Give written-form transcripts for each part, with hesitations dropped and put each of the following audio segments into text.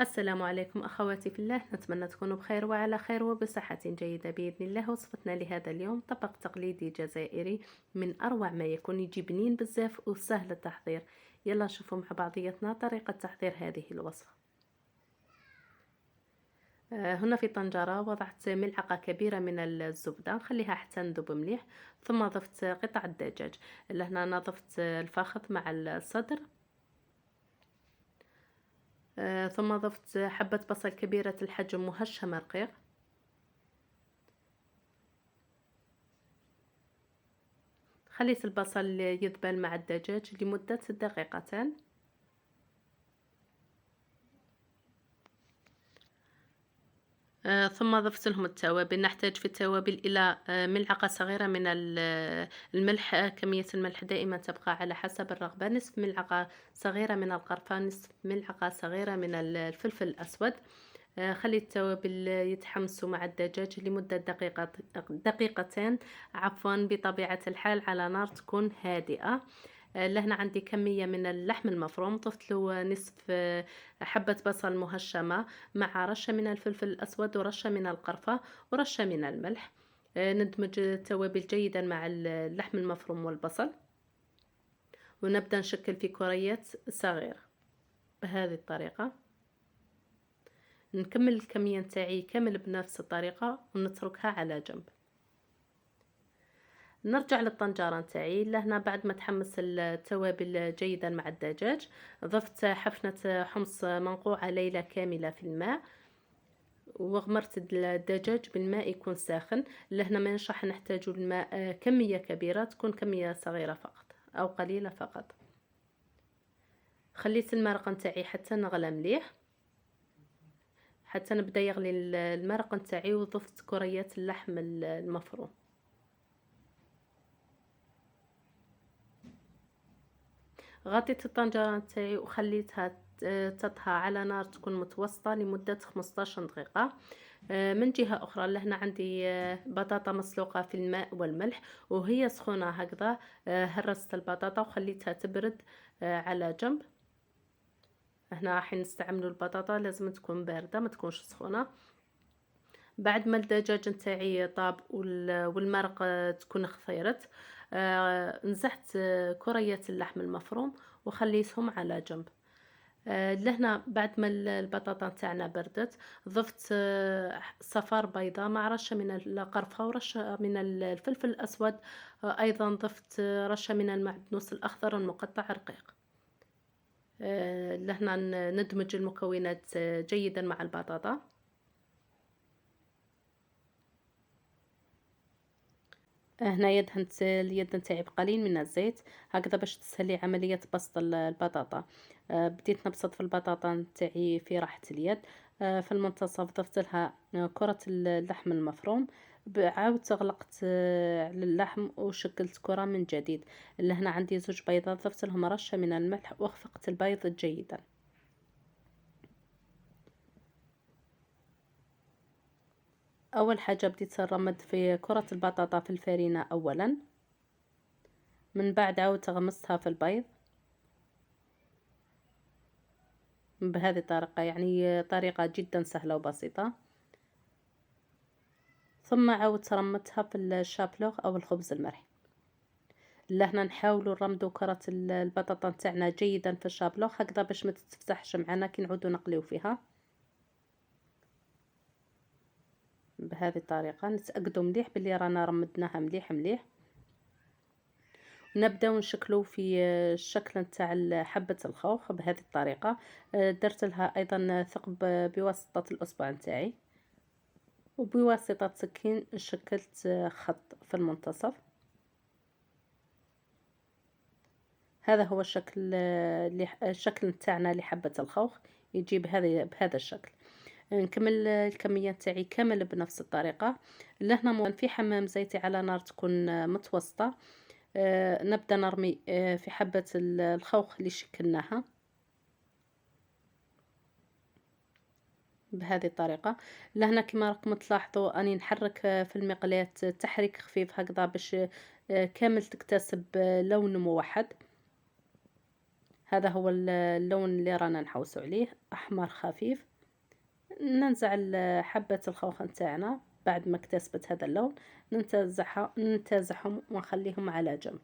السلام عليكم أخواتي في الله، نتمنى تكونوا بخير وعلى خير وبصحة جيدة بإذن الله. وصفتنا لهذا اليوم طبق تقليدي جزائري من أروع ما يكون، يجي بنين بزاف وسهل التحضير. يلا نشوفوا مع بعضياتنا طريقة تحضير هذه الوصفة. هنا في طنجرة وضعت ملعقة كبيرة من الزبدة، نخليها حتى نذوب مليح. ثم ضفت قطع الدجاج. لهنا أنا ضفت الفخذ مع الصدر. ثم ضفت حبة بصل كبيرة الحجم مهشمة رقيق. خليت البصل يذبل مع الدجاج لمدة دقيقتان. ثم ضفت لهم التوابل. نحتاج في التوابل إلى ملعقة صغيرة من الملح. كمية الملح دائما تبقى على حسب الرغبة. نصف ملعقة صغيرة من القرفة، نصف ملعقة صغيرة من الفلفل الأسود. خلي التوابل يتحمسوا مع الدجاج لمدة دقيقتين عفوا، بطبيعة الحال على نار تكون هادئة. لهنا عندي كمية من اللحم المفروم، ضفت له نصف حبة بصل مهشمة مع رشة من الفلفل الأسود ورشة من القرفة ورشة من الملح. ندمج التوابل جيدا مع اللحم المفروم والبصل، ونبدأ نشكل في كريات صغيرة بهذه الطريقة. نكمل الكمية نتاعي كامل بنفس الطريقة ونتركها على جنب. نرجع للطنجرة نتاعي. لهنا بعد ما تحمس التوابل جيدا مع الدجاج، ضفت حفنة حمص منقوعة ليلة كاملة في الماء، وغمرت الدجاج بالماء يكون ساخن. لهنا ما نشرح نحتاج الماء كمية كبيرة، تكون كمية صغيرة فقط أو قليلة فقط. خليت المرق نتاعي حتى نغلى مليح، حتى نبدا يغلي المرق نتاعي، وضفت كريات اللحم المفروم. غطيت الطنجرة نتاعي وخليتها تطهى على نار تكون متوسطة لمدة 15 دقيقة. من جهة أخرى لهنا عندي بطاطا مسلوقة في الماء والملح، وهي سخونة هكذا هرست البطاطا وخليتها تبرد على جنب. هنا راح نستعملوا البطاطا لازم تكون باردة ما تكونش سخونة. بعد ما الدجاج نتاعي طاب والمرق تكون خثيرت، نزحت كريات اللحم المفروم وخليتهم على جنب. لهنا بعد ما البطاطا نتاعنا بردت، ضفت صفار بيضة مع رشة من القرفة ورشة من الفلفل الأسود. أيضا ضفت رشة من المعدنوس الأخضر المقطع رقيق. لهنا ندمج المكونات جيدا مع البطاطا. هنايا دهنت اليد نتاعي بقليل من الزيت هكذا باش تسهلي عملية بسط البطاطا. بديت نبسط في البطاطا نتاعي في راحة اليد. في المنتصف ضفت لها كرة اللحم المفروم. عاودت غلقت على اللحم وشكلت كرة من جديد. لهنا عندي زوج بيضات ضفت لهم رشة من الملح واخفقت البيض جيدا. أول حاجة بديت نرمد في كرة البطاطا في الفرينة أولا، من بعد عاودت غمستها في البيض بهذه الطريقة، يعني طريقة جدا سهلة وبسيطة. ثم عاودت رمتها في الشابلوغ أو الخبز المرحي. لهنا نحاولوا نرمدوا كرة البطاطا نتاعنا جيدا في الشابلوغ هكذا باش ما تتفتحش معنا كي نعودوا نقليو فيها. بهذه الطريقة نتأكدوا مليح بلي رانا رمدناها مليح مليح. نبداو نشكلو في الشكل نتاع حبة الخوخ بهذه الطريقة. درت لها أيضا ثقب بواسطة الأصبع نتاعي، وبواسطة سكين شكلت خط في المنتصف. هذا هو الشكل نتاعنا لحبة الخوخ، يجي بهذا الشكل. نكمل الكمية تاعي كامل بنفس الطريقة. لهنا في حمام زيتي على نار تكون متوسطة. نبدأ نرمي في حبة الخوخ اللي شكلناها بهذه الطريقة. لهنا كما راكم تلاحظوا أني نحرك في المقلاة تحريك خفيف هكذا باش كامل تكتسب لون موحد. هذا هو اللون اللي رانا نحوسو عليه، احمر خفيف. ننزع حبة الخوخ نتاعنا بعد ما اكتسبت هذا اللون، ننتزعهم ونخليهم على جنب.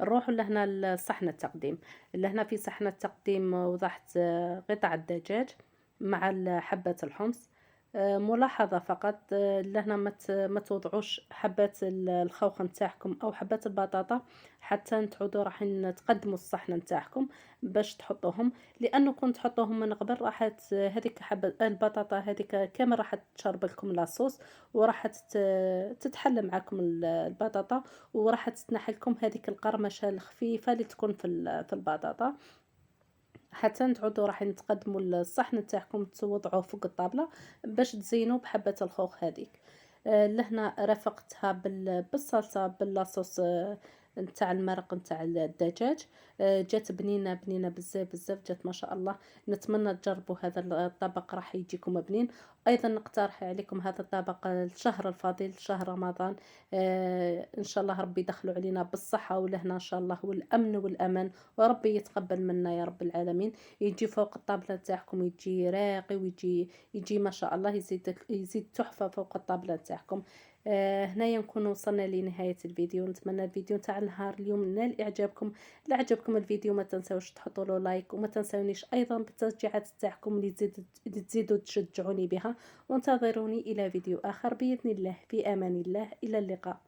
نروحوا لهنا لصحن التقديم. لهنا في صحن التقديم وضعت قطع الدجاج مع حبة الحمص. ملاحظة فقط، لهنا ما توضعوش حبات الخوخ نتاعكم او حبات البطاطا حتى تعودوا راح تقدموا الصحن نتاعكم باش تحطوهم، لانه كنت تحطوهم من قبل راح هذيك حبة البطاطا هذيك كامل راح تشرب لكم لاصوص، وراح تتحل معكم البطاطا، وراح تتنحى لكم هذيك القرمشه الخفيفه اللي تكون في البطاطا، حتى تعودوا راح تقدموا الصحن نتاعكم توضعوه فوق الطابله باش تزينوا بحبه الخوخ هذيك. لهنا رافقتها بالصلصه باللاصوص نتاع المرق نتاع الدجاج. جات بنينه بنينه بزاف بزاف، جات ما شاء الله. نتمنى تجربوا هذا الطبق راح يجيكم بنين. ايضا نقترح عليكم هذا الطبق الشهر الفضيل شهر رمضان. ان شاء الله ربي يدخلوا علينا بالصحه والهنا ان شاء الله والامن والامان، وربي يتقبل منا يا رب العالمين. يجي فوق الطابله تاعكم يجي راقي، يجي ما شاء الله، يزيد تحفه فوق الطابله تاعكم. هنايا نكون وصلنا لنهاية الفيديو. نتمنى الفيديو تاع نهار اليوم نال اعجابكم. لا عجبكم الفيديو ما تنسوش تحطوا له لايك، وما تنسونيش ايضا بالتشجيعات تاعكم اللي تزيدوا تشجعوني بها. وانتظروني الى فيديو اخر باذن الله. في امان الله، الى اللقاء.